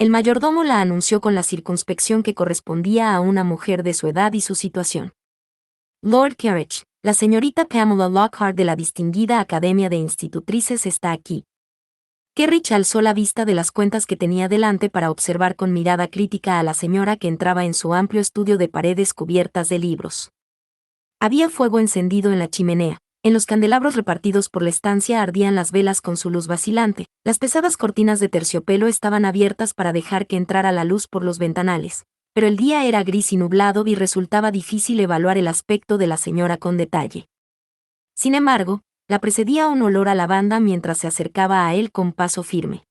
El mayordomo la anunció con la circunspección que correspondía a una mujer de su edad y su situación. Lord Carriage, la señorita Pamela Lockhart de la distinguida Academia de Institutrices está aquí. Carriage alzó la vista de las cuentas que tenía delante para observar con mirada crítica a la señora que entraba en su amplio estudio de paredes cubiertas de libros. Había fuego encendido en la chimenea. En los candelabros repartidos por la estancia ardían las velas con su luz vacilante. Las pesadas cortinas de terciopelo estaban abiertas para dejar que entrara la luz por los ventanales, pero el día era gris y nublado y resultaba difícil evaluar el aspecto de la señora con detalle. Sin embargo, la precedía un olor a lavanda mientras se acercaba a él con paso firme.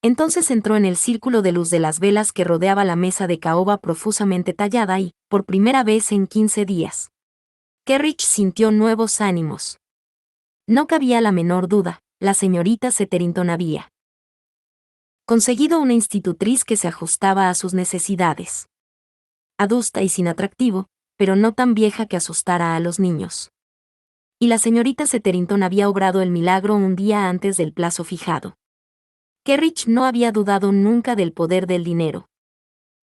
Entonces entró en el círculo de luz de las velas que rodeaba la mesa de caoba profusamente tallada y, por primera vez en 15 días, Carriage sintió nuevos ánimos. No cabía la menor duda, la señorita Seterington había conseguido una institutriz que se ajustaba a sus necesidades. Adusta y sin atractivo, pero no tan vieja que asustara a los niños. Y la señorita Seterington había obrado el milagro un día antes del plazo fijado. Carriage no había dudado nunca del poder del dinero.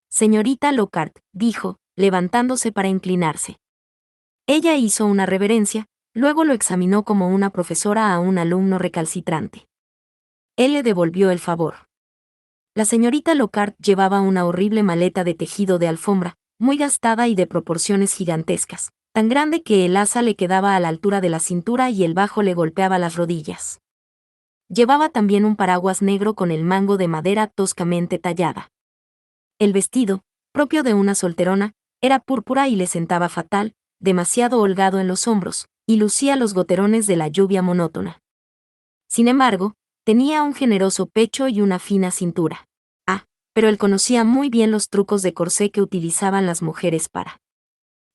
Señorita Lockhart, dijo, levantándose para inclinarse. Ella hizo una reverencia, luego lo examinó como una profesora a un alumno recalcitrante. Él le devolvió el favor. La señorita Lockhart llevaba una horrible maleta de tejido de alfombra, muy gastada y de proporciones gigantescas, tan grande que el asa le quedaba a la altura de la cintura y el bajo le golpeaba las rodillas. Llevaba también un paraguas negro con el mango de madera toscamente tallada. El vestido, propio de una solterona, era púrpura y le sentaba fatal, demasiado holgado en los hombros, y lucía los goterones de la lluvia monótona. Sin embargo, tenía un generoso pecho y una fina cintura. Pero él conocía muy bien los trucos de corsé que utilizaban las mujeres para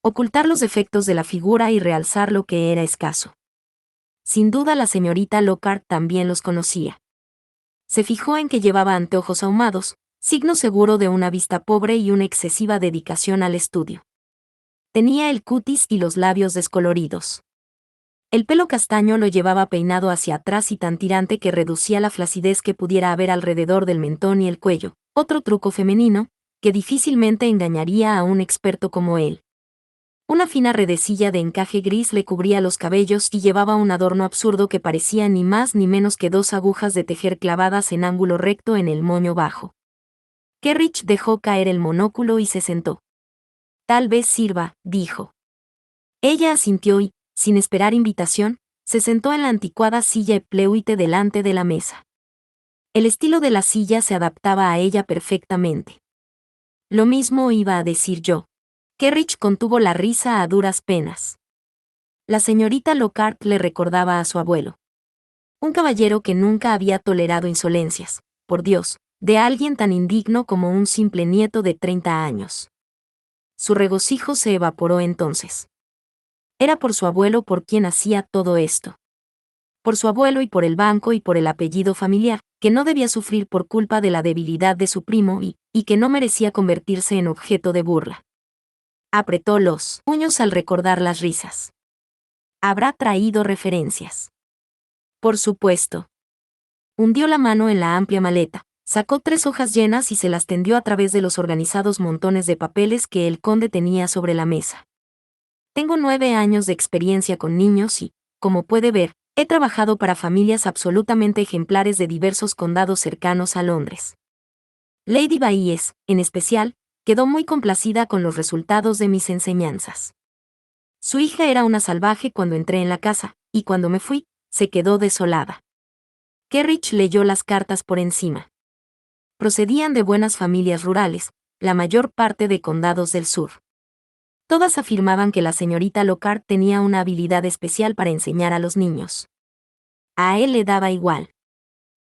ocultar los defectos de la figura y realzar lo que era escaso. Sin duda la señorita Lockhart también los conocía. Se fijó en que llevaba anteojos ahumados, signo seguro de una vista pobre y una excesiva dedicación al estudio. Tenía el cutis y los labios descoloridos. El pelo castaño lo llevaba peinado hacia atrás y tan tirante que reducía la flacidez que pudiera haber alrededor del mentón y el cuello, otro truco femenino, que difícilmente engañaría a un experto como él. Una fina redecilla de encaje gris le cubría los cabellos y llevaba un adorno absurdo que parecía ni más ni menos que 2 agujas de tejer clavadas en ángulo recto en el moño bajo. Carriage dejó caer el monóculo y se sentó. Tal vez sirva, dijo. Ella asintió y, sin esperar invitación, se sentó en la anticuada silla Pleuite delante de la mesa. El estilo de la silla se adaptaba a ella perfectamente. Lo mismo iba a decir yo. Carriage contuvo la risa a duras penas. La señorita Lockhart le recordaba a su abuelo. Un caballero que nunca había tolerado insolencias, por Dios, de alguien tan indigno como un simple nieto de 30 años. Su regocijo se evaporó entonces. Era por su abuelo por quien hacía todo esto. Por su abuelo y por el banco y por el apellido familiar, que no debía sufrir por culpa de la debilidad de su primo y que no merecía convertirse en objeto de burla. Apretó los puños al recordar las risas. Habrá traído referencias. Por supuesto. Hundió la mano en la amplia maleta, sacó 3 hojas llenas y se las tendió a través de los organizados montones de papeles que el conde tenía sobre la mesa. Tengo 9 años de experiencia con niños y, como puede ver, he trabajado para familias absolutamente ejemplares de diversos condados cercanos a Londres. Lady Baíes, en especial, quedó muy complacida con los resultados de mis enseñanzas. Su hija era una salvaje cuando entré en la casa, y cuando me fui, se quedó desolada. Carriage leyó las cartas por encima. Procedían de buenas familias rurales, la mayor parte de condados del sur. Todas afirmaban que la señorita Lockhart tenía una habilidad especial para enseñar a los niños. A él le daba igual.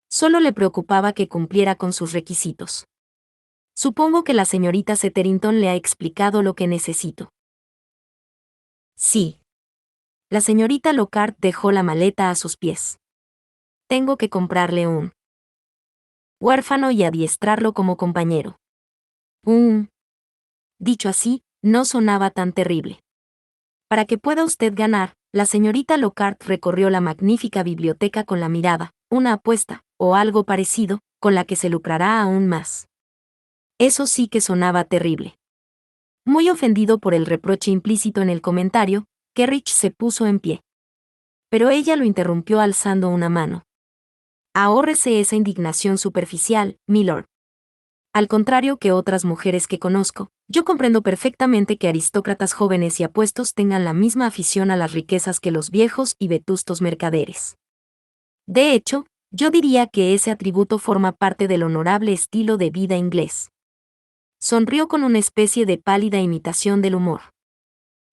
Solo le preocupaba que cumpliera con sus requisitos. Supongo que la señorita Seterington le ha explicado lo que necesito. Sí. La señorita Lockhart dejó la maleta a sus pies. Tengo que comprarle un huérfano y adiestrarlo como compañero. Dicho así, no sonaba tan terrible. Para que pueda usted ganar, la señorita Lockhart recorrió la magnífica biblioteca con la mirada, una apuesta, o algo parecido, con la que se lucrará aún más. Eso sí que sonaba terrible. Muy ofendido por el reproche implícito en el comentario, Kerrich se puso en pie. Pero ella lo interrumpió alzando una mano. Ahórrese esa indignación superficial, milord. Al contrario que otras mujeres que conozco, yo comprendo perfectamente que aristócratas jóvenes y apuestos tengan la misma afición a las riquezas que los viejos y vetustos mercaderes. De hecho, yo diría que ese atributo forma parte del honorable estilo de vida inglés. Sonrió con una especie de pálida imitación del humor.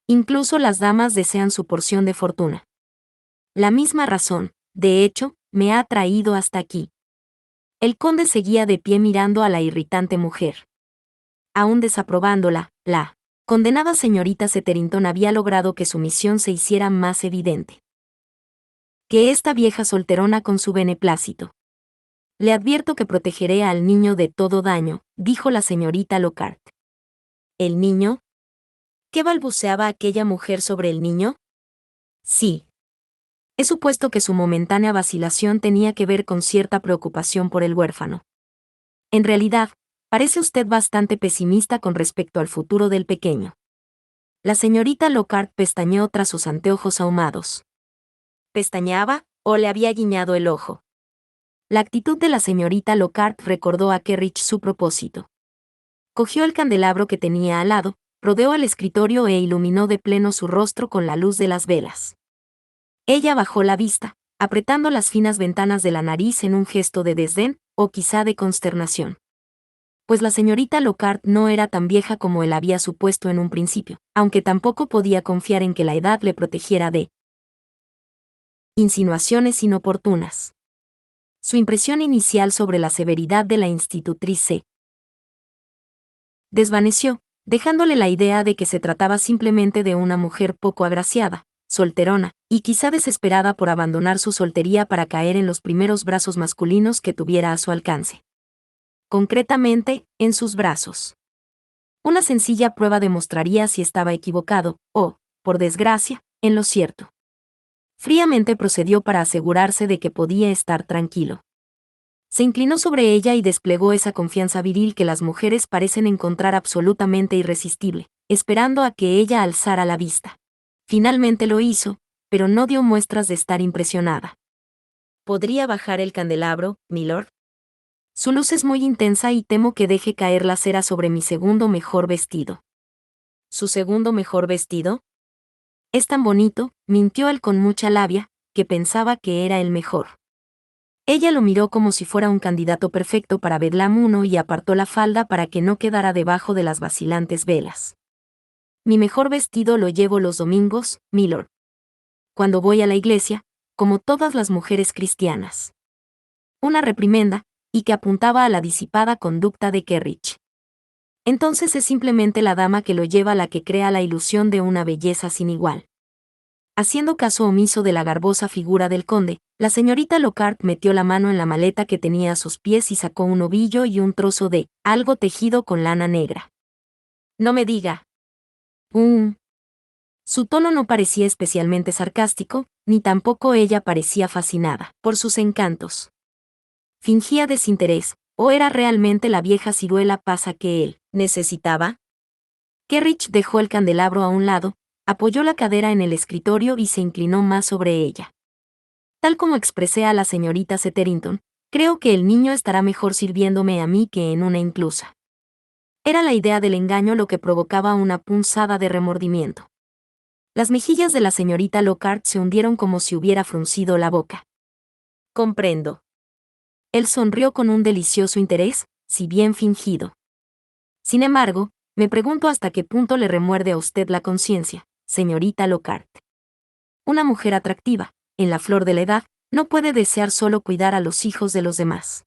Incluso las damas desean su porción de fortuna. La misma razón, de hecho, me ha traído hasta aquí. El conde seguía de pie mirando a la irritante mujer. Aún desaprobándola, la condenada señorita Seterington había logrado que su misión se hiciera más evidente. Que esta vieja solterona con su beneplácito. Le advierto que protegeré al niño de todo daño, dijo la señorita Lockhart. ¿El niño? ¿Qué balbuceaba aquella mujer sobre el niño? Sí. He supuesto que su momentánea vacilación tenía que ver con cierta preocupación por el huérfano. En realidad, parece usted bastante pesimista con respecto al futuro del pequeño. La señorita Lockhart pestañeó tras sus anteojos ahumados. ¿Pestañeaba o le había guiñado el ojo? La actitud de la señorita Lockhart recordó a Kerrich su propósito. Cogió el candelabro que tenía al lado, rodeó el escritorio e iluminó de pleno su rostro con la luz de las velas. Ella bajó la vista, apretando las finas ventanas de la nariz en un gesto de desdén, o quizá de consternación. Pues la señorita Lockhart no era tan vieja como él había supuesto en un principio, aunque tampoco podía confiar en que la edad le protegiera de insinuaciones inoportunas. Su impresión inicial sobre la severidad de la institutriz se desvaneció, dejándole la idea de que se trataba simplemente de una mujer poco agraciada, solterona, y quizá desesperada por abandonar su soltería para caer en los primeros brazos masculinos que tuviera a su alcance. Concretamente, en sus brazos. Una sencilla prueba demostraría si estaba equivocado, o, por desgracia, en lo cierto. Fríamente procedió para asegurarse de que podía estar tranquilo. Se inclinó sobre ella y desplegó esa confianza viril que las mujeres parecen encontrar absolutamente irresistible, esperando a que ella alzara la vista. Finalmente lo hizo, pero no dio muestras de estar impresionada. ¿Podría bajar el candelabro, milord? Su luz es muy intensa y temo que deje caer la cera sobre mi segundo mejor vestido. ¿Su segundo mejor vestido? Es tan bonito, mintió él con mucha labia, que pensaba que era el mejor. Ella lo miró como si fuera un candidato perfecto para Bedlam I y apartó la falda para que no quedara debajo de las vacilantes velas. Mi mejor vestido lo llevo los domingos, milord. Cuando voy a la iglesia, como todas las mujeres cristianas. Una reprimenda, y que apuntaba a la disipada conducta de Kerrich. Entonces es simplemente la dama que lo lleva la que crea la ilusión de una belleza sin igual. Haciendo caso omiso de la garbosa figura del conde, la señorita Lockhart metió la mano en la maleta que tenía a sus pies y sacó un ovillo y un trozo de algo tejido con lana negra. No me diga. Su tono no parecía especialmente sarcástico, ni tampoco ella parecía fascinada por sus encantos. Fingía desinterés, ¿o era realmente la vieja ciruela pasa que él necesitaba? Kerrich dejó el candelabro a un lado, apoyó la cadera en el escritorio y se inclinó más sobre ella. Tal como expresé a la señorita Seterington, creo que el niño estará mejor sirviéndome a mí que en una inclusa. Era la idea del engaño lo que provocaba una punzada de remordimiento. Las mejillas de la señorita Lockhart se hundieron como si hubiera fruncido la boca. Comprendo. Él sonrió con un delicioso interés, si bien fingido. Sin embargo, me pregunto hasta qué punto le remuerde a usted la conciencia, señorita Lockhart. Una mujer atractiva, en la flor de la edad, no puede desear solo cuidar a los hijos de los demás.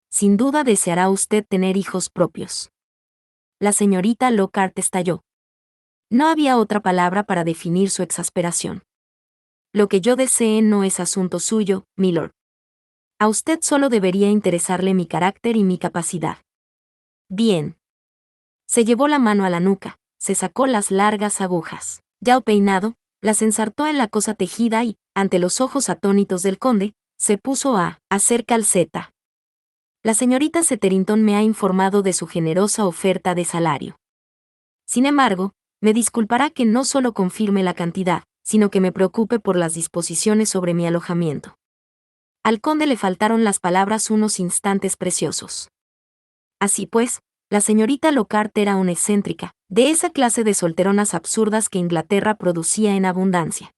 Sin duda deseará usted tener hijos propios. La señorita Lockhart estalló. No había otra palabra para definir su exasperación. Lo que yo desee no es asunto suyo, milord. A usted solo debería interesarle mi carácter y mi capacidad. Bien. Se llevó la mano a la nuca, se sacó las largas agujas, ya peinado, las ensartó en la cosa tejida y, ante los ojos atónitos del conde, se puso a hacer calceta. La señorita Setterington me ha informado de su generosa oferta de salario. Sin embargo, me disculpará que no solo confirme la cantidad, sino que me preocupe por las disposiciones sobre mi alojamiento. Al conde le faltaron las palabras unos instantes preciosos. Así pues, la señorita Lockhart era una excéntrica, de esa clase de solteronas absurdas que Inglaterra producía en abundancia.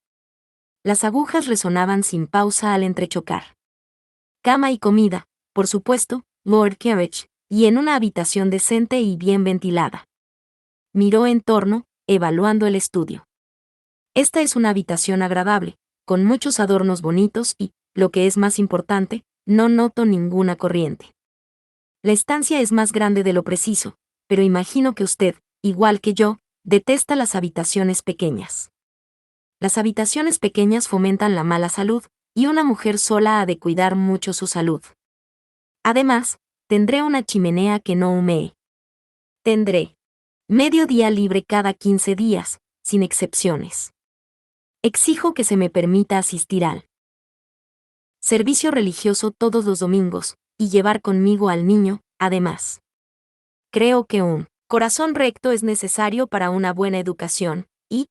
Las agujas resonaban sin pausa al entrechocar. Cama y comida, por supuesto, Lord Carriage, y en una habitación decente y bien ventilada. Miró en torno, evaluando el estudio. Esta es una habitación agradable, con muchos adornos bonitos y, lo que es más importante, no noto ninguna corriente. La estancia es más grande de lo preciso, pero imagino que usted, igual que yo, detesta las habitaciones pequeñas. Las habitaciones pequeñas fomentan la mala salud, y una mujer sola ha de cuidar mucho su salud. Además, tendré una chimenea que no humee. Tendré medio día libre cada 15 días, sin excepciones. Exijo que se me permita asistir al servicio religioso todos los domingos, y llevar conmigo al niño, además. Creo que un corazón recto es necesario para una buena educación, y...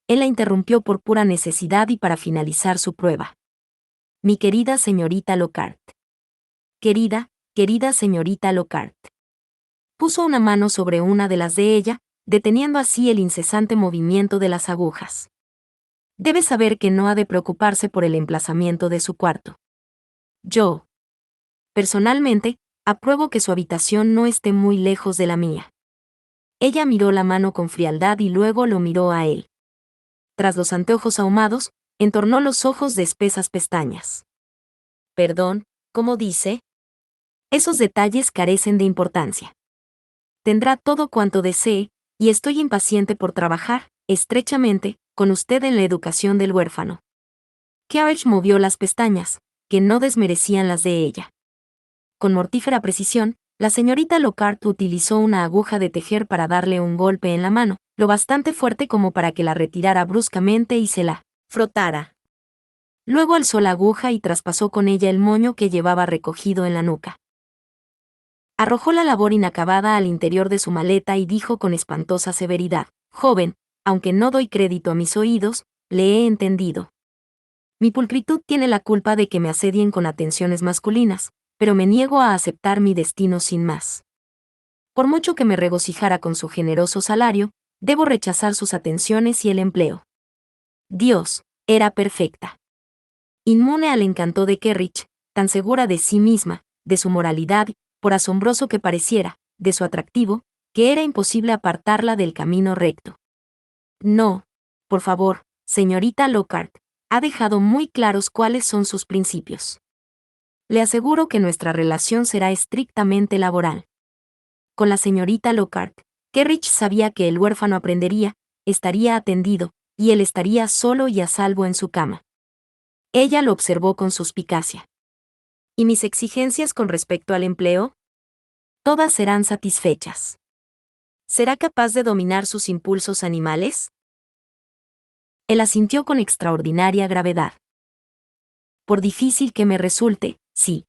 Él la interrumpió por pura necesidad y para finalizar su prueba. Mi querida señorita Lockhart. Querida señorita Lockhart. Puso una mano sobre una de las de ella, deteniendo así el incesante movimiento de las agujas. Debe saber que no ha de preocuparse por el emplazamiento de su cuarto. Yo, personalmente, apruebo que su habitación no esté muy lejos de la mía. Ella miró la mano con frialdad y luego lo miró a él. Tras los anteojos ahumados, entornó los ojos de espesas pestañas. Perdón, ¿cómo dice? Esos detalles carecen de importancia. Tendrá todo cuanto desee, y estoy impaciente por trabajar, estrechamente, con usted en la educación del huérfano. Carriage movió las pestañas, que no desmerecían las de ella. Con mortífera precisión, la señorita Lockhart utilizó una aguja de tejer para darle un golpe en la mano, lo bastante fuerte como para que la retirara bruscamente y se la frotara. Luego alzó la aguja y traspasó con ella el moño que llevaba recogido en la nuca. Arrojó la labor inacabada al interior de su maleta y dijo con espantosa severidad: «Joven, aunque no doy crédito a mis oídos, le he entendido. Mi pulcritud tiene la culpa de que me asedien con atenciones masculinas, pero me niego a aceptar mi destino sin más. Por mucho que me regocijara con su generoso salario, debo rechazar sus atenciones y el empleo». Dios, era perfecta. Inmune al encanto de Kerrich, tan segura de sí misma, de su moralidad, por asombroso que pareciera, de su atractivo, que era imposible apartarla del camino recto. No, por favor, señorita Lockhart, ha dejado muy claros cuáles son sus principios. Le aseguro que nuestra relación será estrictamente laboral. Con la señorita Lockhart, Kerrich sabía que el huérfano aprendería, estaría atendido, y él estaría solo y a salvo en su cama. Ella lo observó con suspicacia. ¿Y mis exigencias con respecto al empleo? Todas serán satisfechas. ¿Será capaz de dominar sus impulsos animales? Él asintió con extraordinaria gravedad. Por difícil que me resulte, sí.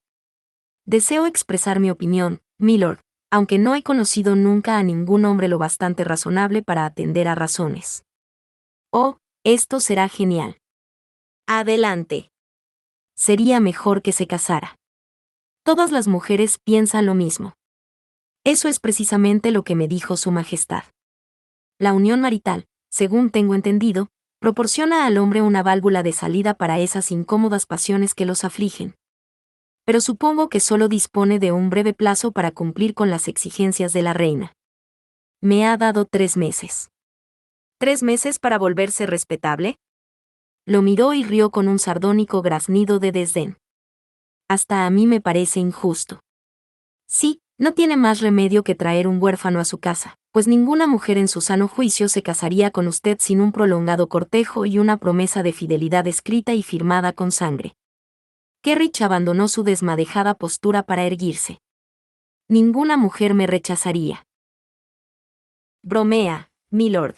Deseo expresar mi opinión, milord, aunque no he conocido nunca a ningún hombre lo bastante razonable para atender a razones. Oh, esto será genial. Adelante. Sería mejor que se casara. Todas las mujeres piensan lo mismo. Eso es precisamente lo que me dijo Su Majestad. La unión marital, según tengo entendido, proporciona al hombre una válvula de salida para esas incómodas pasiones que los afligen. Pero supongo que solo dispone de un breve plazo para cumplir con las exigencias de la reina. Me ha dado 3 meses. ¿3 meses para volverse respetable? Lo miró y rió con un sardónico graznido de desdén. Hasta a mí me parece injusto. Sí, no tiene más remedio que traer un huérfano a su casa, pues ninguna mujer en su sano juicio se casaría con usted sin un prolongado cortejo y una promesa de fidelidad escrita y firmada con sangre. Kerrich abandonó su desmadejada postura para erguirse. Ninguna mujer me rechazaría. Bromea, milord.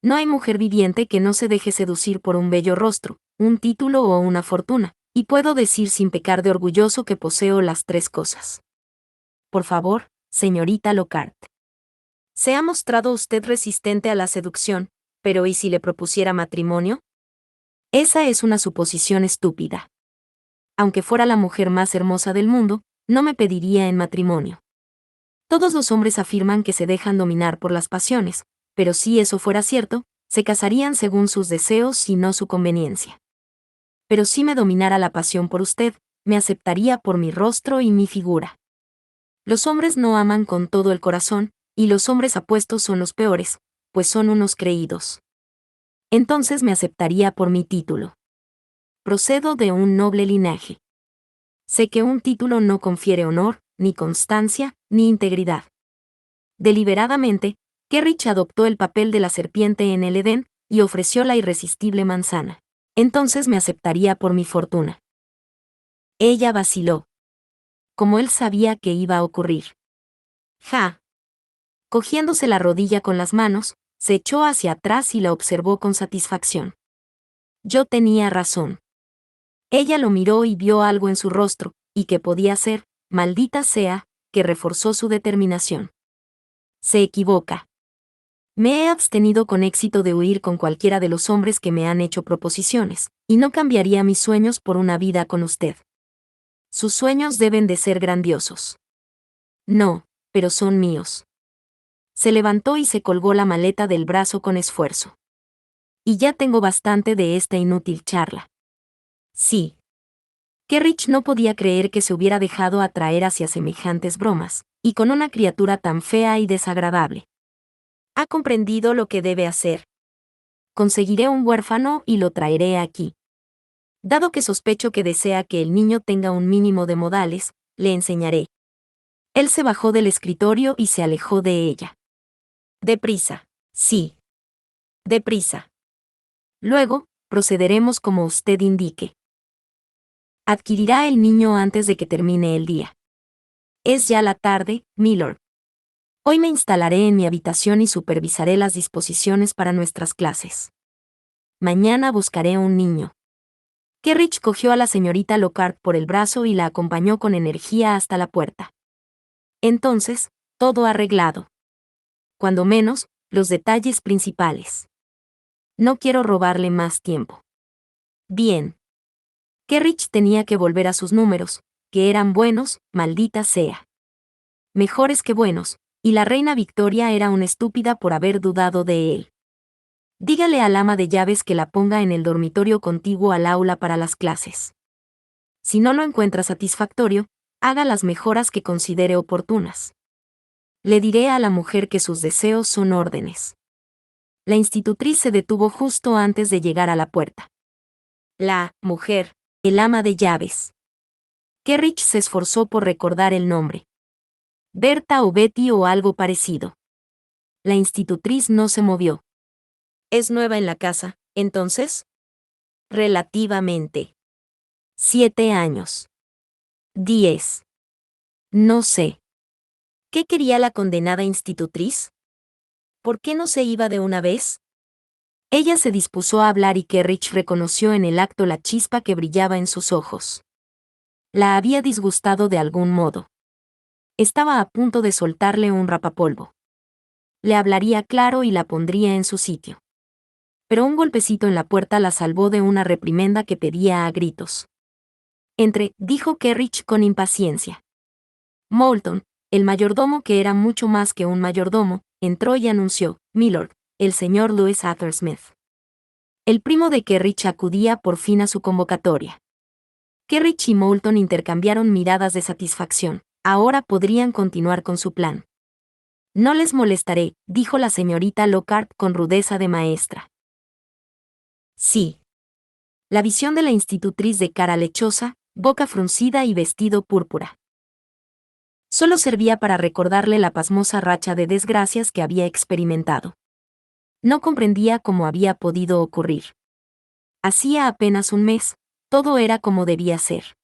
No hay mujer viviente que no se deje seducir por un bello rostro, un título o una fortuna, Y puedo decir sin pecar de orgulloso que poseo las tres cosas. Por favor, señorita Lockhart. Se ha mostrado usted resistente a la seducción, pero ¿y si le propusiera matrimonio? Esa es una suposición estúpida. Aunque fuera la mujer más hermosa del mundo, no me pediría en matrimonio. Todos los hombres afirman que se dejan dominar por las pasiones, pero si eso fuera cierto, se casarían según sus deseos y no su conveniencia. Pero si me dominara la pasión por usted, me aceptaría por mi rostro y mi figura. Los hombres no aman con todo el corazón, y los hombres apuestos son los peores, pues son unos creídos. Entonces me aceptaría por mi título. Procedo de un noble linaje. Sé que un título no confiere honor, ni constancia, ni integridad. Deliberadamente, Kerrich adoptó el papel de la serpiente en el Edén y ofreció la irresistible manzana. Entonces me aceptaría por mi fortuna. Ella vaciló. Como él sabía que iba a ocurrir. Ja. Cogiéndose la rodilla con las manos, se echó hacia atrás y la observó con satisfacción. Yo tenía razón. Ella lo miró y vio algo en su rostro, y que podía ser, maldita sea, que reforzó su determinación. Se equivoca. Me he abstenido con éxito de huir con cualquiera de los hombres que me han hecho proposiciones, y no cambiaría mis sueños por una vida con usted. Sus sueños deben de ser grandiosos. No, pero son míos. Se levantó y se colgó la maleta del brazo con esfuerzo. Y ya tengo bastante de esta inútil charla. Sí. Kerrich no podía creer que se hubiera dejado atraer hacia semejantes bromas, y con una criatura tan fea y desagradable. Ha comprendido lo que debe hacer. Conseguiré un huérfano y lo traeré aquí. Dado que sospecho que desea que el niño tenga un mínimo de modales, le enseñaré. Él se bajó del escritorio y se alejó de ella. Deprisa. Sí. Deprisa. Luego, procederemos como usted indique. Adquirirá el niño antes de que termine el día. Es ya la tarde, milord. Hoy me instalaré en mi habitación y supervisaré las disposiciones para nuestras clases. Mañana buscaré un niño. Kerrich cogió a la señorita Lockhart por el brazo y la acompañó con energía hasta la puerta. Entonces, todo arreglado. Cuando menos, los detalles principales. No quiero robarle más tiempo. Bien. Kerrich tenía que volver a sus números, que eran buenos, maldita sea. Mejores que buenos, y la reina Victoria era una estúpida por haber dudado de él. Dígale al ama de llaves que la ponga en el dormitorio contiguo al aula para las clases. Si no lo encuentra satisfactorio, haga las mejoras que considere oportunas. Le diré a la mujer que sus deseos son órdenes. La institutriz se detuvo justo antes de llegar a la puerta. La mujer, el ama de llaves. Kerrich se esforzó por recordar el nombre. Berta o Betty o algo parecido. La institutriz no se movió. ¿Es nueva en la casa, entonces? Relativamente. 7 años. 10. No sé. ¿Qué quería la condenada institutriz? ¿Por qué no se iba de una vez? Ella se dispuso a hablar y Kerrich reconoció en el acto la chispa que brillaba en sus ojos. La había disgustado de algún modo. Estaba a punto de soltarle un rapapolvo. Le hablaría claro y la pondría en su sitio. Pero un golpecito en la puerta la salvó de una reprimenda que pedía a gritos. Entre, dijo Kerrich con impaciencia. Moulton, el mayordomo que era mucho más que un mayordomo, entró y anunció, Milord, el señor Louis Attersmith. El primo de Kerrich acudía por fin a su convocatoria. Kerrich y Moulton intercambiaron miradas de satisfacción. Ahora podrían continuar con su plan. No les molestaré, dijo la señorita Lockhart con rudeza de maestra. Sí. La visión de la institutriz de cara lechosa, boca fruncida y vestido púrpura. Solo servía para recordarle la pasmosa racha de desgracias que había experimentado. No comprendía cómo había podido ocurrir. Hacía apenas un mes, todo era como debía ser.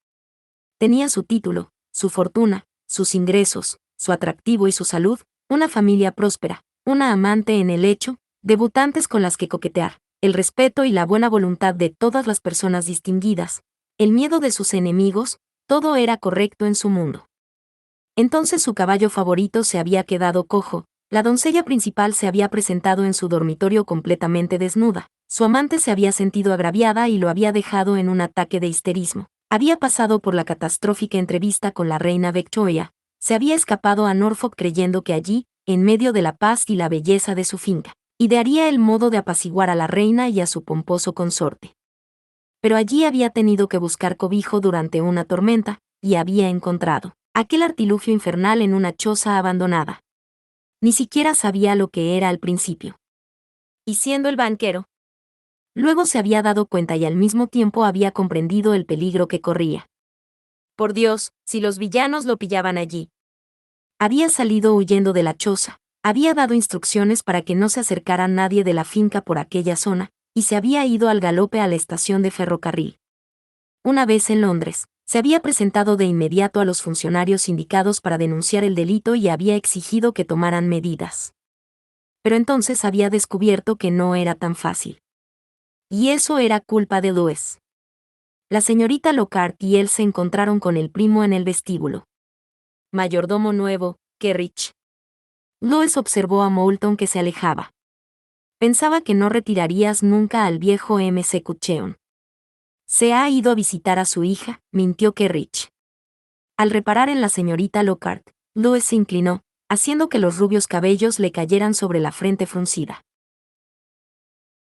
Tenía su título, su fortuna, sus ingresos, su atractivo y su salud, una familia próspera, una amante en el lecho, debutantes con las que coquetear, el respeto y la buena voluntad de todas las personas distinguidas, el miedo de sus enemigos, todo era correcto en su mundo. Entonces su caballo favorito se había quedado cojo, la doncella principal se había presentado en su dormitorio completamente desnuda, su amante se había sentido agraviada y lo había dejado en un ataque de histerismo, había pasado por la catastrófica entrevista con la reina Victoria, se había escapado a Norfolk creyendo que allí, en medio de la paz y la belleza de su finca, idearía el modo de apaciguar a la reina y a su pomposo consorte. Pero allí había tenido que buscar cobijo durante una tormenta, y había encontrado aquel artilugio infernal en una choza abandonada. Ni siquiera sabía lo que era al principio. Y siendo el banquero, luego se había dado cuenta y al mismo tiempo había comprendido el peligro que corría. Por Dios, si los villanos lo pillaban allí. Había salido huyendo de la choza, había dado instrucciones para que no se acercara nadie de la finca por aquella zona, y se había ido al galope a la estación de ferrocarril. Una vez en Londres, se había presentado de inmediato a los funcionarios indicados para denunciar el delito y había exigido que tomaran medidas. Pero entonces había descubierto que no era tan fácil. Y eso era culpa de Louis. La señorita Lockhart y él se encontraron con el primo en el vestíbulo. Mayordomo nuevo, Kerrich. Louis observó a Moulton que se alejaba. Pensaba que no retirarías nunca al viejo M.C. Cucheon. Se ha ido a visitar a su hija, mintió Kerrich. Al reparar en la señorita Lockhart, Louis se inclinó, haciendo que los rubios cabellos le cayeran sobre la frente fruncida.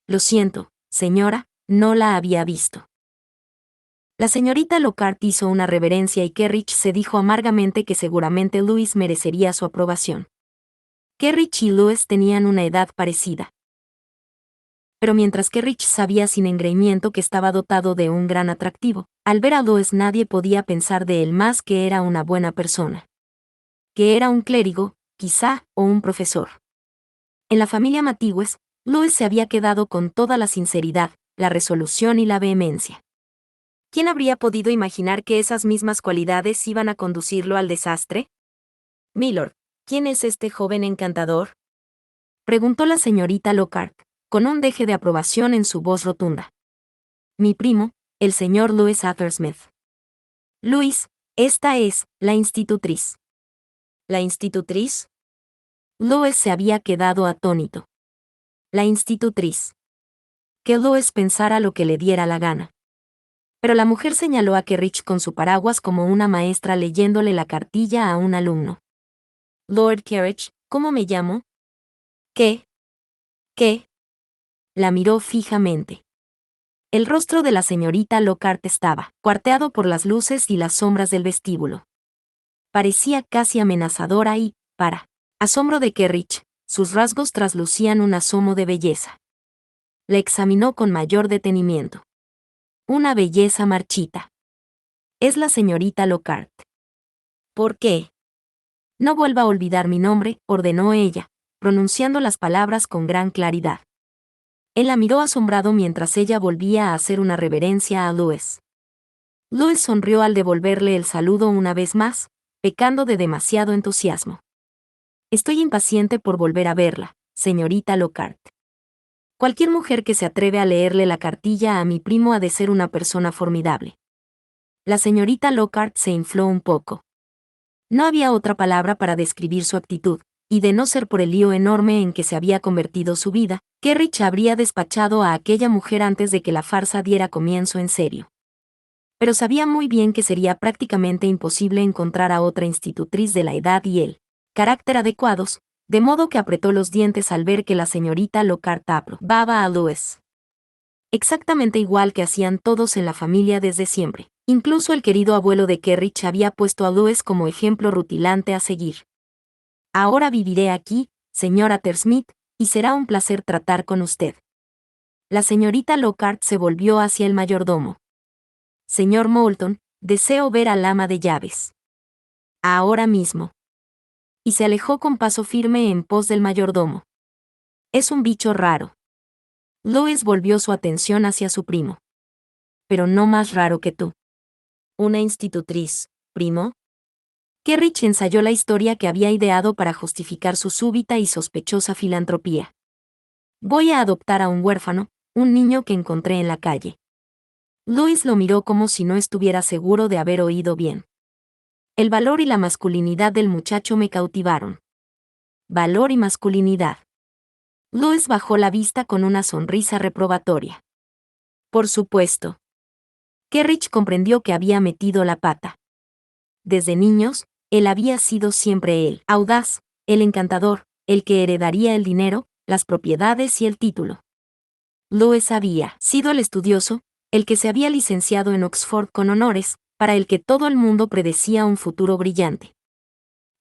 Lo siento, señora, no la había visto. La señorita Lockhart hizo una reverencia y Kerrich se dijo amargamente que seguramente Louis merecería su aprobación. Kerrich y Louis tenían una edad parecida. Pero mientras Kerrich sabía sin engreimiento que estaba dotado de un gran atractivo, al ver a Louis nadie podía pensar de él más que era una buena persona. Que era un clérigo, quizá, o un profesor. En la familia Matigües, Louis se había quedado con toda la sinceridad, la resolución y la vehemencia. ¿Quién habría podido imaginar que esas mismas cualidades iban a conducirlo al desastre? Milord, ¿quién es este joven encantador? Preguntó la señorita Lockhart, con un deje de aprobación en su voz rotunda. Mi primo, el señor Louis Attersmith. Louis, esta es la institutriz. ¿La institutriz? Louis se había quedado atónito. La institutriz. Que Louis pensara lo que le diera la gana. Pero la mujer señaló a Kerrich con su paraguas como una maestra leyéndole la cartilla a un alumno. Lord Kerrich, ¿cómo me llamo? ¿Qué? ¿Qué? La miró fijamente. El rostro de la señorita Lockhart estaba cuarteado por las luces y las sombras del vestíbulo. Parecía casi amenazadora y, para asombro de Kerrich, sus rasgos traslucían un asomo de belleza. La examinó con mayor detenimiento. Una belleza marchita. Es la señorita Lockhart. ¿Por qué? No vuelva a olvidar mi nombre, ordenó ella, pronunciando las palabras con gran claridad. Él la miró asombrado mientras ella volvía a hacer una reverencia a Louis. Louis sonrió al devolverle el saludo una vez más, pecando de demasiado entusiasmo. Estoy impaciente por volver a verla, señorita Lockhart. Cualquier mujer que se atreve a leerle la cartilla a mi primo ha de ser una persona formidable. La señorita Lockhart se infló un poco. No había otra palabra para describir su actitud, y de no ser por el lío enorme en que se había convertido su vida, Kerrich habría despachado a aquella mujer antes de que la farsa diera comienzo en serio. Pero sabía muy bien que sería prácticamente imposible encontrar a otra institutriz de la edad y el carácter adecuados, de modo que apretó los dientes al ver que la señorita Lockhart aprobaba a Louis. Exactamente igual que hacían todos en la familia desde siempre. Incluso el querido abuelo de Kerrich había puesto a Louis como ejemplo rutilante a seguir. Ahora viviré aquí, señor Attersmith, y será un placer tratar con usted. La señorita Lockhart se volvió hacia el mayordomo. Señor Moulton, deseo ver al ama de llaves. Ahora mismo. Y se alejó con paso firme en pos del mayordomo. Es un bicho raro. Louis volvió su atención hacia su primo. Pero no más raro que tú. Una institutriz, primo. Kerrich ensayó la historia que había ideado para justificar su súbita y sospechosa filantropía. Voy a adoptar a un huérfano, un niño que encontré en la calle. Louis lo miró como si no estuviera seguro de haber oído bien. El valor y la masculinidad del muchacho me cautivaron. Valor y masculinidad. Louis bajó la vista con una sonrisa reprobatoria. Por supuesto. Kerrich comprendió que había metido la pata. Desde niños, él había sido siempre el audaz, el encantador, el que heredaría el dinero, las propiedades y el título. Louis había sido el estudioso, el que se había licenciado en Oxford con honores, para el que todo el mundo predecía un futuro brillante.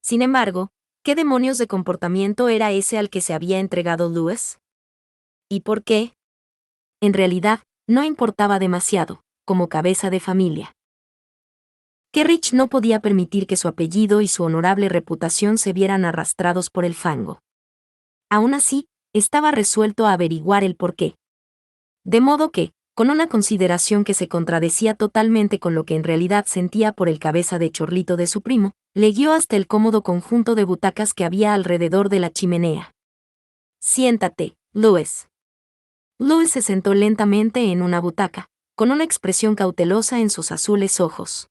Sin embargo, ¿qué demonios de comportamiento era ese al que se había entregado Louis? ¿Y por qué? En realidad, no importaba demasiado, como cabeza de familia. Kerrich no podía permitir que su apellido y su honorable reputación se vieran arrastrados por el fango. Aún así, estaba resuelto a averiguar el porqué. De modo que, con una consideración que se contradecía totalmente con lo que en realidad sentía por el cabeza de chorlito de su primo, le guió hasta el cómodo conjunto de butacas que había alrededor de la chimenea. «Siéntate, Louis». Louis se sentó lentamente en una butaca, con una expresión cautelosa en sus azules ojos.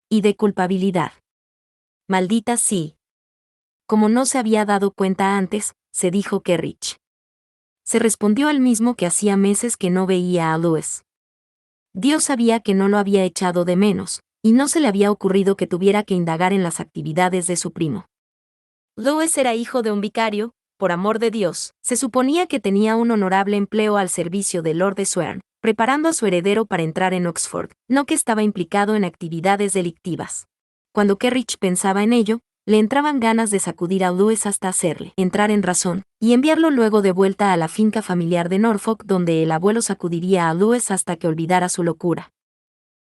Y de culpabilidad. Maldita sí. Como no se había dado cuenta antes, se dijo Kerrich. Se respondió él mismo que hacía meses que no veía a Louis. Dios sabía que no lo había echado de menos, y no se le había ocurrido que tuviera que indagar en las actividades de su primo. Louis era hijo de un vicario, por amor de Dios, se suponía que tenía un honorable empleo al servicio de Lord de Swern, preparando a su heredero para entrar en Oxford, no que estaba implicado en actividades delictivas. Cuando Kerrich pensaba en ello, le entraban ganas de sacudir a Louis hasta hacerle entrar en razón, y enviarlo luego de vuelta a la finca familiar de Norfolk donde el abuelo sacudiría a Louis hasta que olvidara su locura.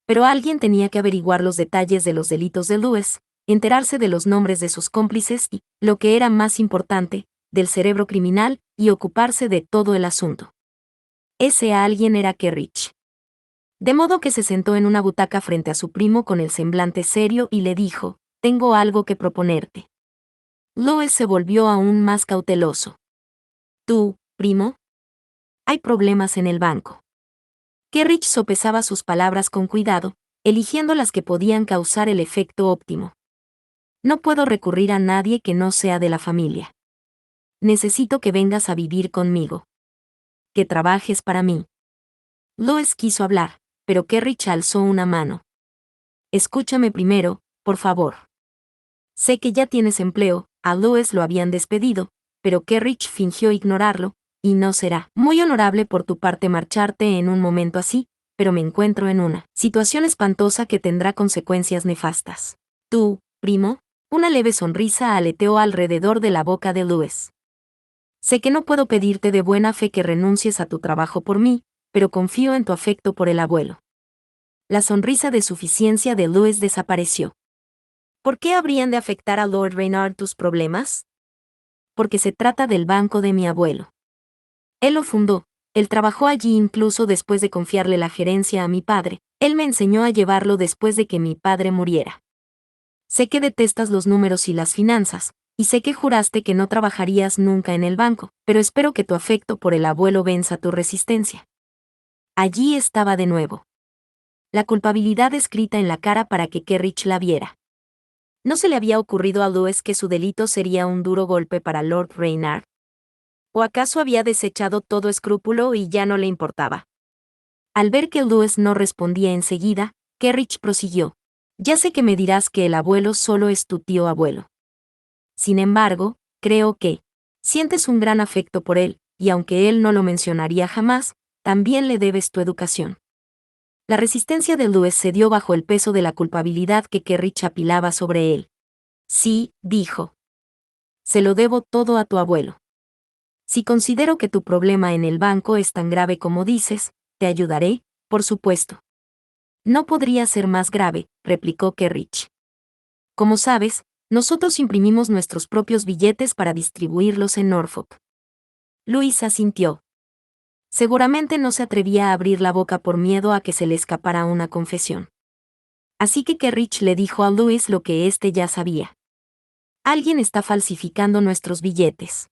Pero alguien tenía que averiguar los detalles de los delitos de Louis, enterarse de los nombres de sus cómplices y, lo que era más importante, del cerebro criminal, y ocuparse de todo el asunto. Ese alguien era Kerrich. De modo que se sentó en una butaca frente a su primo con el semblante serio y le dijo: «Tengo algo que proponerte». Louis se volvió aún más cauteloso. «¿Tú, primo?» «Hay problemas en el banco». Kerrich sopesaba sus palabras con cuidado, eligiendo las que podían causar el efecto óptimo. «No puedo recurrir a nadie que no sea de la familia. Necesito que vengas a vivir conmigo. Que trabajes para mí». Louis quiso hablar, pero Kerrich alzó una mano. «Escúchame primero, por favor. Sé que ya tienes empleo», a Louis lo habían despedido, pero Kerrich fingió ignorarlo, «y no será muy honorable por tu parte marcharte en un momento así, pero me encuentro en una situación espantosa que tendrá consecuencias nefastas. Tú, primo». Una leve sonrisa aleteó alrededor de la boca de Louis. «Sé que no puedo pedirte de buena fe que renuncies a tu trabajo por mí, pero confío en tu afecto por el abuelo». La sonrisa de suficiencia de Louis desapareció. «¿Por qué habrían de afectar a Lord Reynard tus problemas?» «Porque se trata del banco de mi abuelo. Él lo fundó, él trabajó allí incluso después de confiarle la gerencia a mi padre, él me enseñó a llevarlo después de que mi padre muriera. Sé que detestas los números y las finanzas, y sé que juraste que no trabajarías nunca en el banco, pero espero que tu afecto por el abuelo venza tu resistencia». Allí estaba de nuevo. La culpabilidad escrita en la cara para que Kerrich la viera. ¿No se le había ocurrido a Louis que su delito sería un duro golpe para Lord Reynard? ¿O acaso había desechado todo escrúpulo y ya no le importaba? Al ver que Louis no respondía enseguida, Kerrich prosiguió: «Ya sé que me dirás que el abuelo solo es tu tío abuelo. Sin embargo, creo que sientes un gran afecto por él, y aunque él no lo mencionaría jamás, también le debes tu educación». La resistencia de Louis cedió bajo el peso de la culpabilidad que Kerrich apilaba sobre él. «Sí», dijo. «Se lo debo todo a tu abuelo. Si considero que tu problema en el banco es tan grave como dices, te ayudaré, por supuesto». «No podría ser más grave», replicó Kerrich. «Como sabes, nosotros imprimimos nuestros propios billetes para distribuirlos en Norfolk». Louis asintió. Seguramente no se atrevía a abrir la boca por miedo a que se le escapara una confesión. Así que Kerrich le dijo a Louis lo que éste ya sabía. «Alguien está falsificando nuestros billetes».